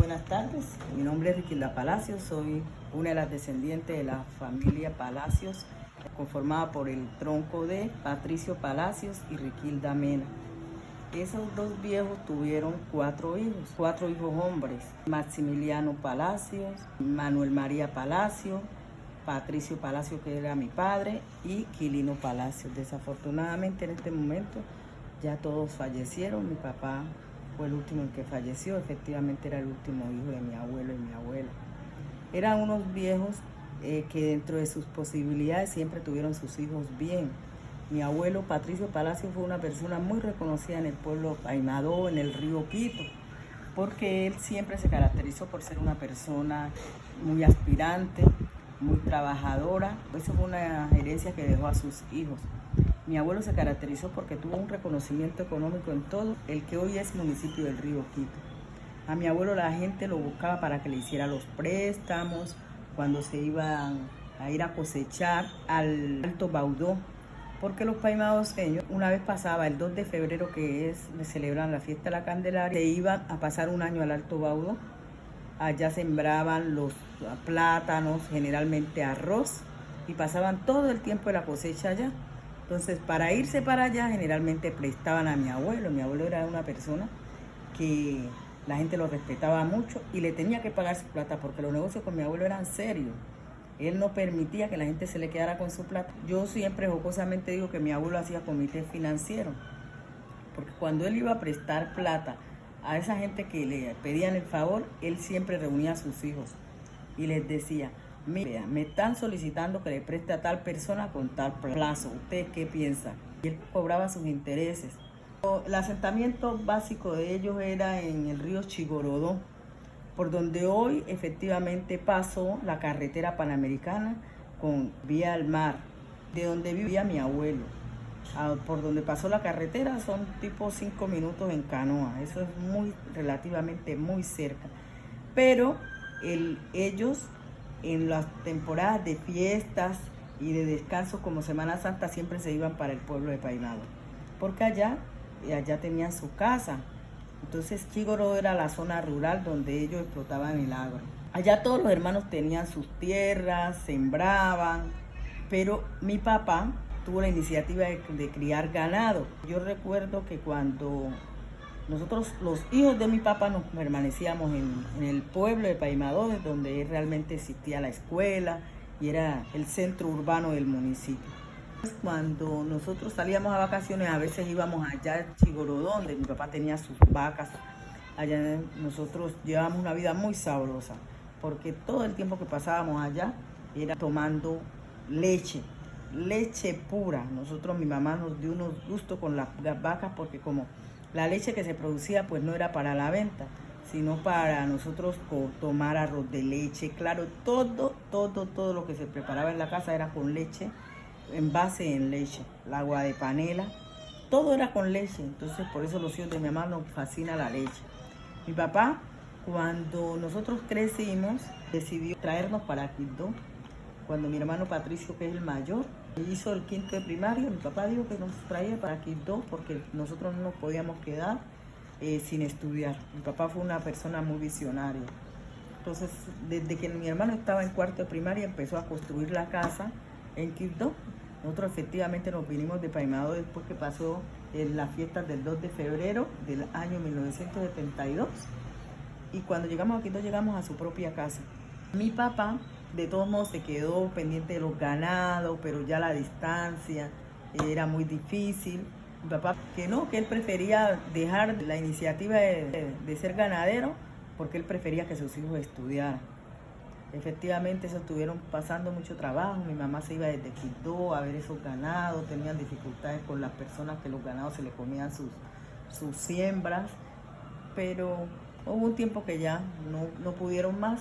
buenas tardes. Mi nombre es Riquilda Palacios, soy una de las descendientes de la familia Palacios, conformada por el tronco de Patricio Palacios y Riquilda Mena. Esos dos viejos tuvieron cuatro hijos hombres: Maximiliano Palacios, Manuel María Palacio, Patricio Palacio, que era mi padre, y Quilino Palacios. Desafortunadamente en este momento ya todos fallecieron. Mi papá fue el último en que falleció, efectivamente era el último hijo de mi abuelo y mi abuela. Eran unos viejos que dentro de sus posibilidades siempre tuvieron sus hijos bien. Mi abuelo Patricio Palacio fue una persona muy reconocida en el pueblo Paimadó, en el río Quito, porque él siempre se caracterizó por ser una persona muy aspirante, muy trabajadora. Eso fue una herencia que dejó a sus hijos. Mi abuelo se caracterizó porque tuvo un reconocimiento económico en todo el que hoy es municipio del río Quito. A mi abuelo la gente lo buscaba para que le hiciera los préstamos cuando se iban a ir a cosechar al Alto Baudó, porque los paimadoseños, una vez pasaba el 2 de febrero, que es, le celebran la fiesta de la Candelaria, se iban a pasar un año al Alto Baudó. Allá sembraban los plátanos, generalmente arroz, y pasaban todo el tiempo de la cosecha allá. Entonces, para irse para allá, generalmente prestaban a mi abuelo. Mi abuelo era una persona que la gente lo respetaba mucho y le tenía que pagar su plata, porque los negocios con mi abuelo eran serios. Él no permitía que la gente se le quedara con su plata. Yo siempre jocosamente digo que mi abuelo hacía comité financiero, porque cuando él iba a prestar plata a esa gente que le pedían el favor, él siempre reunía a sus hijos y les decía: mira, me están solicitando que le preste a tal persona con tal plazo, ¿ustedes qué piensan? Y él cobraba sus intereses. El asentamiento básico de ellos era en el río Chigorodó, por donde hoy efectivamente pasó la carretera panamericana con vía al mar, de donde vivía mi abuelo. Por donde pasó la carretera son tipo 5 minutos en canoa, eso es relativamente muy cerca. Pero ellos en las temporadas de fiestas y de descanso como Semana Santa siempre se iban para el pueblo de Paimado, porque allá tenían su casa. Entonces Chigorodó era la zona rural donde ellos explotaban el agro. Allá todos los hermanos tenían sus tierras, sembraban, pero mi papá tuvo la iniciativa de criar ganado. Yo recuerdo que cuando nosotros, los hijos de mi papá, nos permanecíamos en el pueblo de Paimadó, donde realmente existía la escuela y era el centro urbano del municipio. Cuando nosotros salíamos a vacaciones, a veces íbamos allá a Chigorodó, donde mi papá tenía sus vacas. Allá nosotros llevábamos una vida muy sabrosa, porque todo el tiempo que pasábamos allá era tomando leche pura. Mi mamá nos dio unos gustos con las vacas, porque como la leche que se producía pues no era para la venta, sino para nosotros tomar arroz de leche. Claro, todo lo que se preparaba en la casa era con leche, en base en leche. El agua de panela, todo era con leche. Entonces por eso los hijos de mi mamá nos fascina la leche. Mi papá, cuando nosotros crecimos, decidió traernos para Quito. Cuando mi hermano Patricio, que es el mayor, hizo el quinto de primaria, mi papá dijo que nos traía para Quito porque nosotros no nos podíamos quedar sin estudiar. Mi papá fue una persona muy visionaria. Entonces, desde que mi hermano estaba en cuarto de primaria, empezó a construir la casa en Quito. Nosotros efectivamente nos vinimos de Paimadó después que pasó las fiestas del 2 de febrero del año 1972. Y cuando llegamos a Quito, llegamos a su propia casa. Mi papá, de todos modos, se quedó pendiente de los ganados, pero ya la distancia era muy difícil. Mi papá que él prefería dejar la iniciativa de ser ganadero, porque él prefería que sus hijos estudiaran. Efectivamente, eso estuvieron pasando mucho trabajo. Mi mamá se iba desde Quito a ver esos ganados, tenían dificultades con las personas que los ganados se le comían sus siembras, pero hubo un tiempo que ya no pudieron más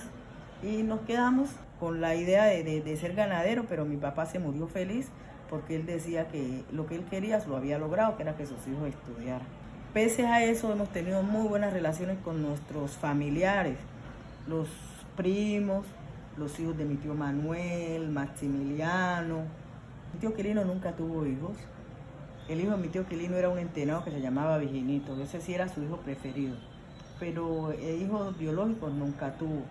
y nos quedamos con la idea de ser ganadero, pero mi papá se murió feliz porque él decía que lo que él quería lo había logrado, que era que sus hijos estudiaran. Pese a eso, hemos tenido muy buenas relaciones con nuestros familiares, los primos, los hijos de mi tío Manuel, Maximiliano. Mi tío Quilino nunca tuvo hijos. El hijo de mi tío Quilino era un entenado que se llamaba Virginito. Ese sí era su hijo preferido. pero hijos biológicos nunca tuvo.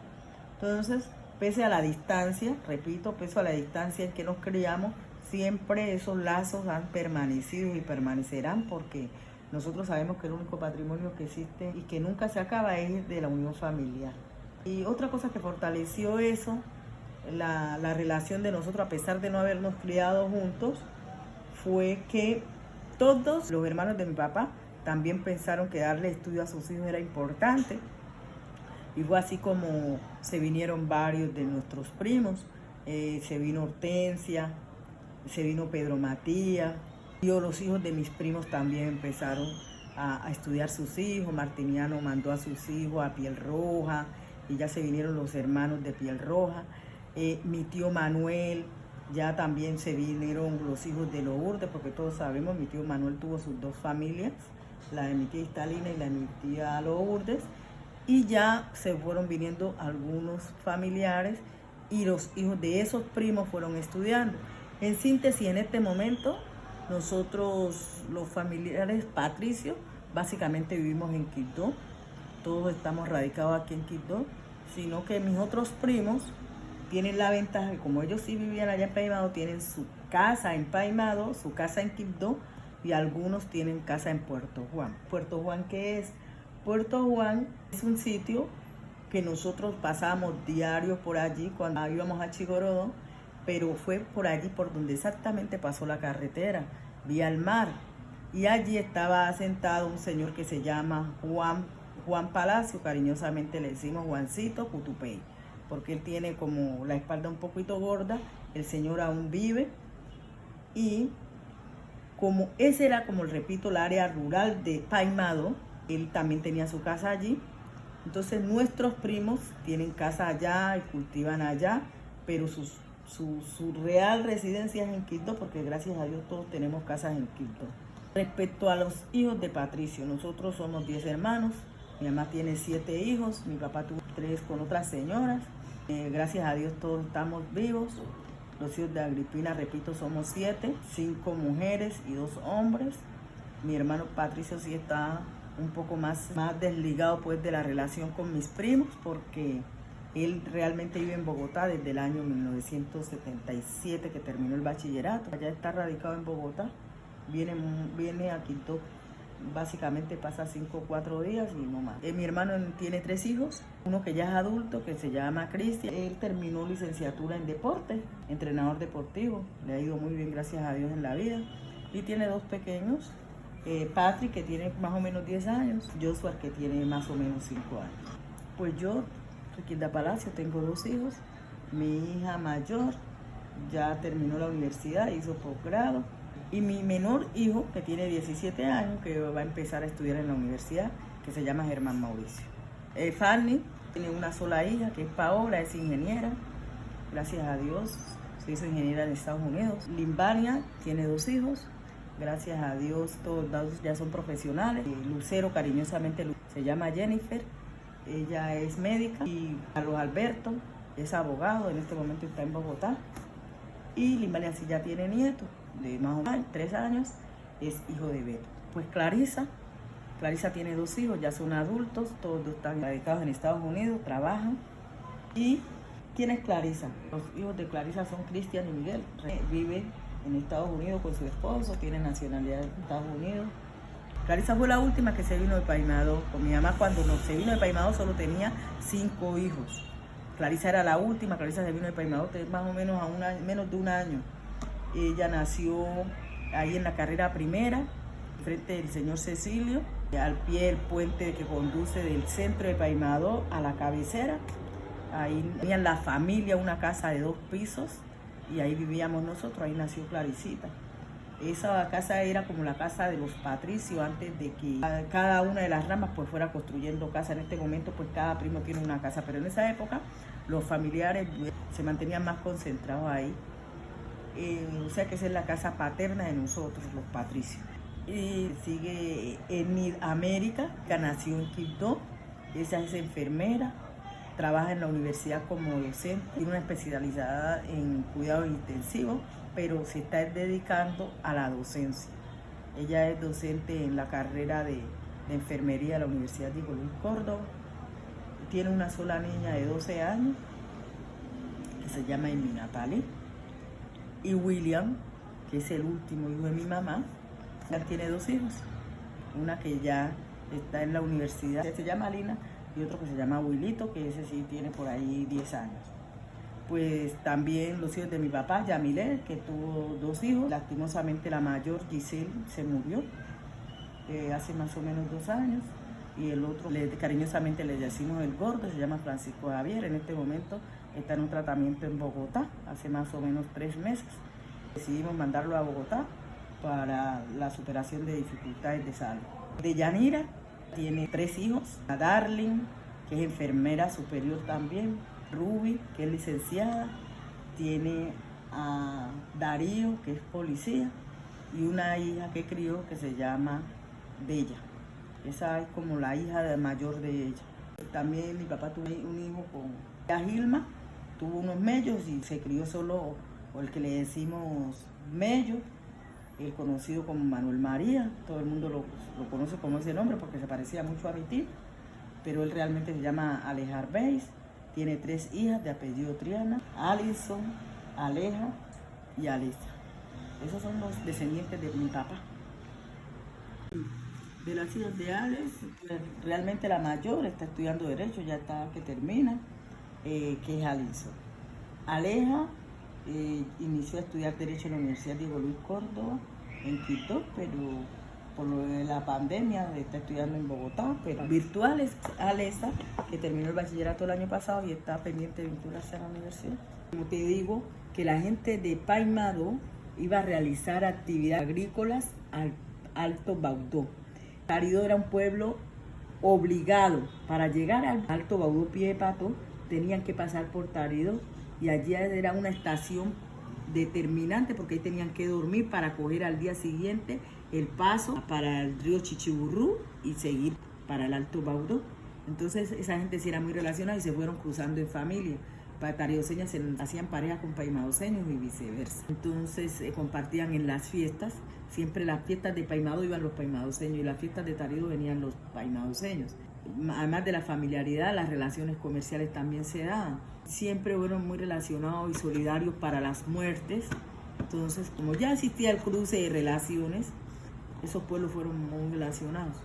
Entonces, pese a la distancia, repito, pese a la distancia en que nos criamos, siempre esos lazos han permanecido y permanecerán, porque nosotros sabemos que el único patrimonio que existe y que nunca se acaba es de la unión familiar. Y otra cosa que fortaleció eso, la relación de nosotros, a pesar de no habernos criado juntos, fue que todos los hermanos de mi papá también pensaron que darle estudio a sus hijos era importante. Y fue así como se vinieron varios de nuestros primos. Se vino Hortensia, se vino Pedro Matías. Los hijos de mis primos también empezaron a estudiar sus hijos. Martiniano mandó a sus hijos a Piel Roja y ya se vinieron los hermanos de Piel Roja. Mi tío Manuel, ya también se vinieron los hijos de Lourdes, porque todos sabemos, mi tío Manuel tuvo sus dos familias, la de mi tía Istalina y la de mi tía Lourdes, y ya se fueron viniendo algunos familiares y los hijos de esos primos fueron estudiando. En síntesis, en este momento, nosotros los familiares patricios básicamente vivimos en Quibdó, todos estamos radicados aquí en Quibdó, sino que mis otros primos tienen la ventaja que como ellos sí vivían allá en Paimado, tienen su casa en Paimado, su casa en Quibdó, y algunos tienen casa en Puerto Juan. ¿Puerto Juan qué es? Puerto Juan es un sitio que nosotros pasábamos diario por allí cuando íbamos a Chigorodó, pero fue por allí por donde exactamente pasó la carretera, vía al mar. Y allí estaba asentado un señor que se llama Juan Palacio, cariñosamente le decimos Juancito Cutupey, porque él tiene como la espalda un poquito gorda. El señor aún vive, y como ese era, como repito, el área rural de Paimado, él también tenía su casa allí. Entonces nuestros primos tienen casa allá y cultivan allá, pero su real residencia es en Quibdó, porque gracias a Dios todos tenemos casas en Quibdó. Respecto a los hijos de Patricio, nosotros somos 10 hermanos, mi mamá tiene 7 hijos, mi papá tuvo 3 con otras señoras. Gracias a Dios todos estamos vivos. Los hijos de Agripina, repito, somos 7, 5 mujeres y 2 hombres. Mi hermano Patricio sí está un poco más desligado pues de la relación con mis primos, porque él realmente vive en Bogotá desde el año 1977 que terminó el bachillerato. Allá está radicado en Bogotá, viene a Quibdó. Básicamente pasa 5 o 4 días y no más. Mi hermano tiene 3 hijos, uno que ya es adulto, que se llama Cristian. Él terminó licenciatura en deporte, entrenador deportivo. Le ha ido muy bien, gracias a Dios, en la vida. Y tiene 2 pequeños, Patrick, que tiene más o menos 10 años, Joshua, que tiene más o menos 5 años. Pues yo, Riquilda Palacio, tengo 2 hijos. Mi hija mayor ya terminó la universidad, hizo posgrado. Y mi menor hijo, que tiene 17 años, que va a empezar a estudiar en la universidad, que se llama Germán Mauricio. Fanny tiene una sola hija, que es Paola, es ingeniera. Gracias a Dios, se hizo ingeniera en Estados Unidos. Limbania tiene 2 hijos. Gracias a Dios, todos ya son profesionales. Lucero, cariñosamente, se llama Jennifer. Ella es médica. Y Carlos Alberto es abogado, en este momento está en Bogotá. Y Limbania sí ya tiene nieto, de más o menos 3 años, es hijo de Beto. Pues Clarisa tiene 2 hijos, ya son adultos, todos están radicados en Estados Unidos, trabajan. ¿Y quién es Clarisa? Los hijos de Clarisa son Cristian y Miguel. Vive en Estados Unidos con su esposo, tiene nacionalidad de Estados Unidos. Clarisa fue la última que se vino de Paimado. Con mi mamá, cuando se vino de Paimado, solo tenía 5 hijos. Clarisa era la última. Clarisa se vino de Paimado más o menos menos de un año. Ella nació ahí en la carrera primera, frente del señor Cecilio, al pie del puente que conduce del centro de Paimado a la cabecera. Ahí tenían la familia una casa de 2 pisos y ahí vivíamos nosotros, ahí nació Clarisita. Esa casa era como la casa de los patricios antes de que cada una de las ramas pues fuera construyendo casa. En este momento pues cada primo tiene una casa, pero en esa época los familiares se mantenían más concentrados ahí. O sea que esa es la casa paterna de nosotros, los patricios. Y sigue Enid América, que nació en Quibdó. Ella es enfermera, trabaja en la universidad como docente, tiene una especializada en cuidados intensivos, pero se está dedicando a la docencia. Ella es docente en la carrera de de enfermería de la Universidad de Luis Córdoba. Tiene una sola niña de 12 años, que se llama Amy Natalie, y William, que es el último hijo de mi mamá. Él tiene 2 hijos, una que ya está en la universidad, que se llama Lina, y otro que se llama Willito, que ese sí tiene por ahí 10 años. Pues también los hijos de mi papá, Yamile, que tuvo 2 hijos. Lastimosamente la mayor, Giselle, se murió hace más o menos 2 años. Y el otro, cariñosamente le decimos el gordo, se llama Francisco Javier. En este momento está en un tratamiento en Bogotá, hace más o menos 3 meses. Decidimos mandarlo a Bogotá para la superación de dificultades de salud. De Yanira tiene 3 hijos, a Darling, que es enfermera superior también, Ruby, que es licenciada, tiene a Darío, que es policía, y una hija que crió que se llama Bella. Esa es como la hija mayor de ella. También mi papá tuvo un hijo con Gilma, tuvo unos mellos y se crió solo, o el que le decimos mello, el conocido como Manuel María. Todo el mundo lo conoce como ese nombre porque se parecía mucho a mi tío, pero él realmente se llama Alejar Beis. Tiene 3 hijas de apellido Triana, Alison, Aleja y Alisa. Esos son los descendientes de mi papá. De las hijas de Alex, realmente la mayor está estudiando Derecho, ya está que termina, que es Alison. Aleja inició a estudiar Derecho en la Universidad de Luis Córdoba, en Quito, pero por lo de la pandemia está estudiando en Bogotá, pero virtual. Es Alesa, que terminó el bachillerato el año pasado y está pendiente de vincularse a la universidad. Como te digo, que la gente de Paimado iba a realizar actividades agrícolas al Alto Baudó. Taridó era un pueblo obligado. Para llegar al Alto Baudó Pie de Pato tenían que pasar por Taridó, y allí era una estación determinante porque ahí tenían que dormir para coger al día siguiente el paso para el río Chichiburrú y seguir para el Alto Baudó. Entonces esa gente sí era muy relacionada y se fueron cruzando en familia. Para taridoseñas se hacían pareja con paimadoseños y viceversa. Entonces compartían en las fiestas. Siempre las fiestas de Paimado iban los paimadoseños y las fiestas de Tarido venían los paimadoseños. Además de la familiaridad, las relaciones comerciales también se daban. Siempre fueron muy relacionados y solidarios para las muertes. Entonces, como ya existía el cruce de relaciones, esos pueblos fueron muy relacionados.